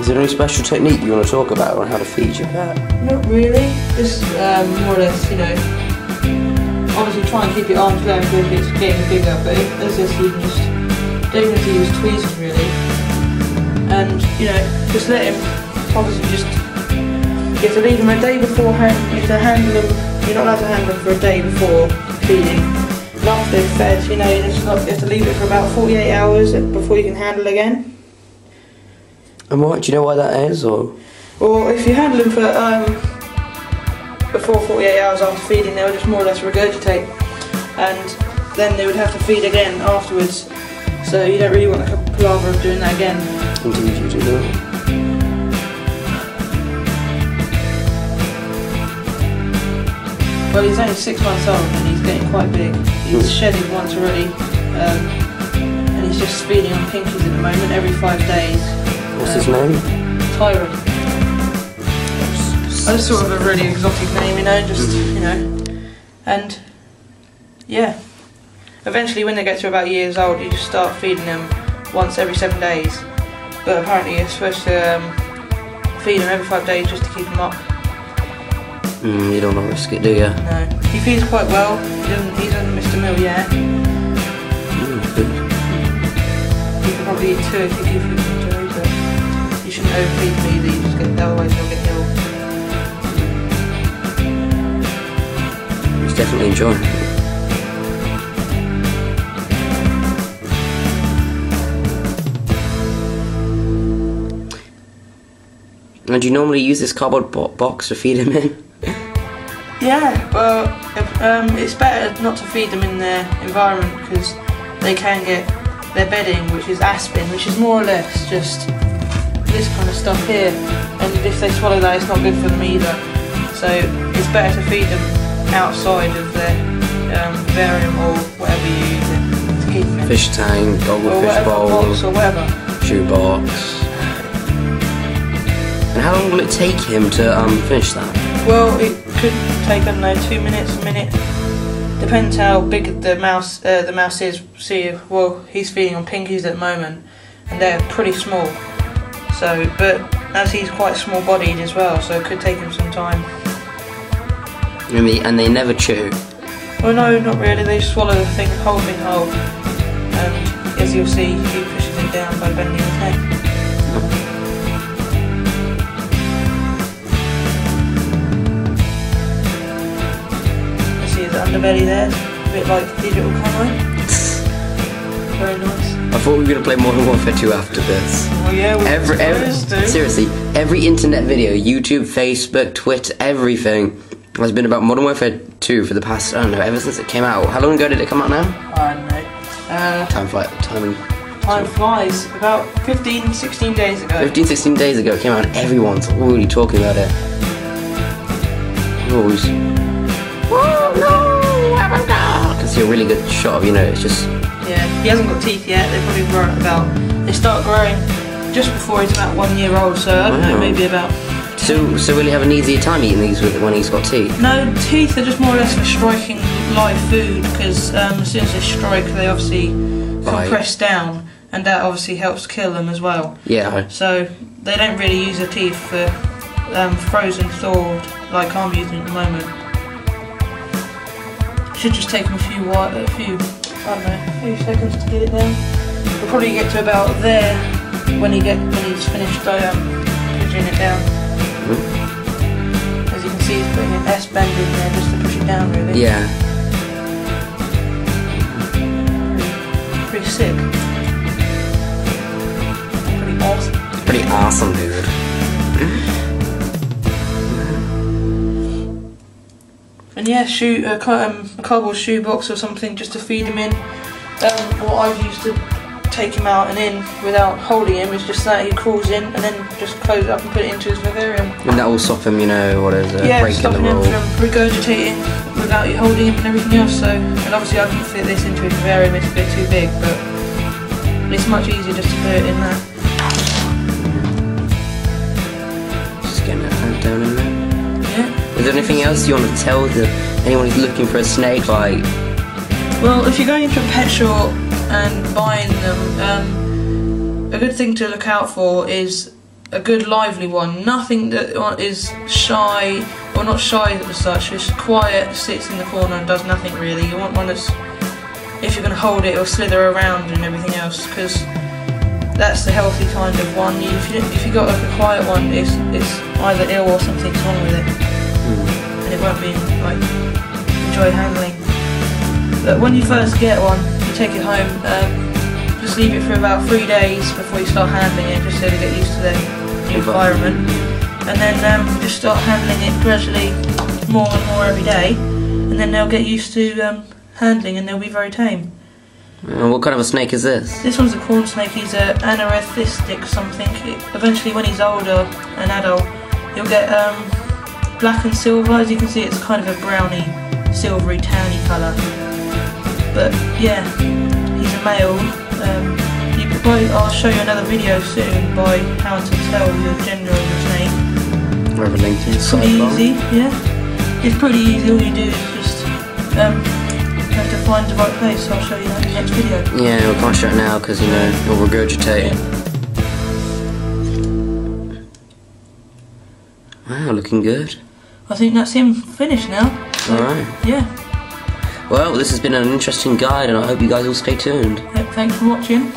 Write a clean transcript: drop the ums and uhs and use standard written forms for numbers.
Is there any special technique you want to talk about on how to feed your cat? Not really, just more or less, you know, obviously try and keep your arms length if it's getting bigger, but as this you can just don't have to use tweezers really, and you know, just let him, obviously just, you have to leave him a day beforehand, you have to handle him, you're not allowed to handle him for a day before feeding. And after they've fed, you know, you have to leave it for about 48 hours before you can handle again. And why? Do you know why that is, or? Well, if you handle them for before 48 hours after feeding, they would just more or less regurgitate, and then they would have to feed again afterwards. So you don't really want the palaver of doing that again. And do you do that? Well, he's only 6 months old and he's getting quite big. He's shedded once already, and he's just feeding on pinkies at the moment every 5 days. What's his name? Tyron. That's sort of a really exotic name, you know, just, you know. And, yeah. Eventually, when they get to about years old, you just start feeding them once every 7 days. But apparently you're supposed to feed them every 5 days just to keep them up. You don't want to risk it, do you? No. He feeds quite well. He doesn't miss a meal yet. Good. You can probably eat 2 if you give him 2, but you shouldn't overfeed them either, you just get, otherwise they'll get ill. He's definitely enjoying it. And do you normally use this cardboard box to feed him in? Yeah, well, it's better not to feed them in their environment because they can get their bedding, which is aspirin, which is more or less just this kind of stuff here, and if they swallow that, it's not good for them either. So it's better to feed them outside of their vivarium or whatever you use it to keep them in. Fish tank, goldfish bowl, box or whatever. shoe box. And how long will it take him to finish that? Well, it could take, I don't know, 2 minutes, a minute. Depends how big the mouse is. See, well, he's feeding on pinkies at the moment, and they're pretty small. So, but as he's quite small-bodied as well, so it could take him some time. And they never chew. Well, no, not really. They just swallow the whole thing whole. And as you'll see, he pushes it down by bending his head. Underbelly there, a bit like digital camera. Very nice. I thought we were going to play Modern Warfare 2 after this. Well, yeah, seriously, every internet video, YouTube, Facebook, Twitter, everything has been about Modern Warfare 2 for the past, I don't know, ever since it came out. How long ago did it come out now? I don't know. Time flies. About 15, 16 days ago. 15, 16 days ago it came out and everyone's already talking about it. Always. Oh no! I can see a really good shot of, you know, it's just... Yeah, he hasn't got teeth yet, they probably grow about... They start growing just before he's about 1 year old, so I don't know, maybe about... So will he have an easier time eating these when he's got teeth? No, teeth are just more or less for striking live food, because as soon as they strike, they obviously compress down, and that obviously helps kill them as well. Yeah. So they don't really use their teeth for frozen, thawed, like I'm using at the moment. Should just take him a few seconds to get it down. We'll probably get to about there when he's finished pushing it down. As you can see, he's putting an S bend in there just to push it down, really. Yeah. Pretty sick. Pretty awesome. Pretty awesome, dude. And yeah, a cardboard shoe box or something just to feed him in. What I've used to take him out and in without holding him is just that he crawls in and then just close it up and put it into his vivarium. And that will stop him, you know, breaking the rule. Stopping him from regurgitating without you holding him and everything else. So, and obviously I can fit this into his vivarium, it's a bit too big, but it's much easier just to put it in there. Just getting it down in there. Yeah. Is there anything else you want to tell anyone who's looking for a snake, like? Well, if you're going into a pet shop and buying them, a good thing to look out for is a good lively one, nothing that is shy, or not shy as such, just quiet, sits in the corner and does nothing really. You want one that's, if you're going to hold it, it'll slither around and everything else, because that's the healthy kind of one. If you got like a quiet one, it's either ill or something's wrong with it, and it won't be like enjoy handling. But when you first get one, you take it home, just leave it for about 3 days before you start handling it, just so they get used to the new environment, and then just start handling it gradually more and more every day, and then they'll get used to handling and they'll be very tame. What kind of a snake is this? This one's a corn snake. He's an Anorthustic something. Eventually when he's older, an adult, he'll get black and silver. As you can see, it's kind of a browny, silvery, towny colour. But yeah, he's a male. I'll show you another video soon by how to tell the gender of the snake. We'll have a link to the Pretty easy, yeah. It's pretty easy. All you do is just have to find the right place. So I'll show you that in the next video. Yeah, we can't show it now because, you know, you'll regurgitate. Wow, looking good. I think that's him finished now. Alright. Yeah. Well, this has been an interesting guide, and I hope you guys will stay tuned. Thanks for watching.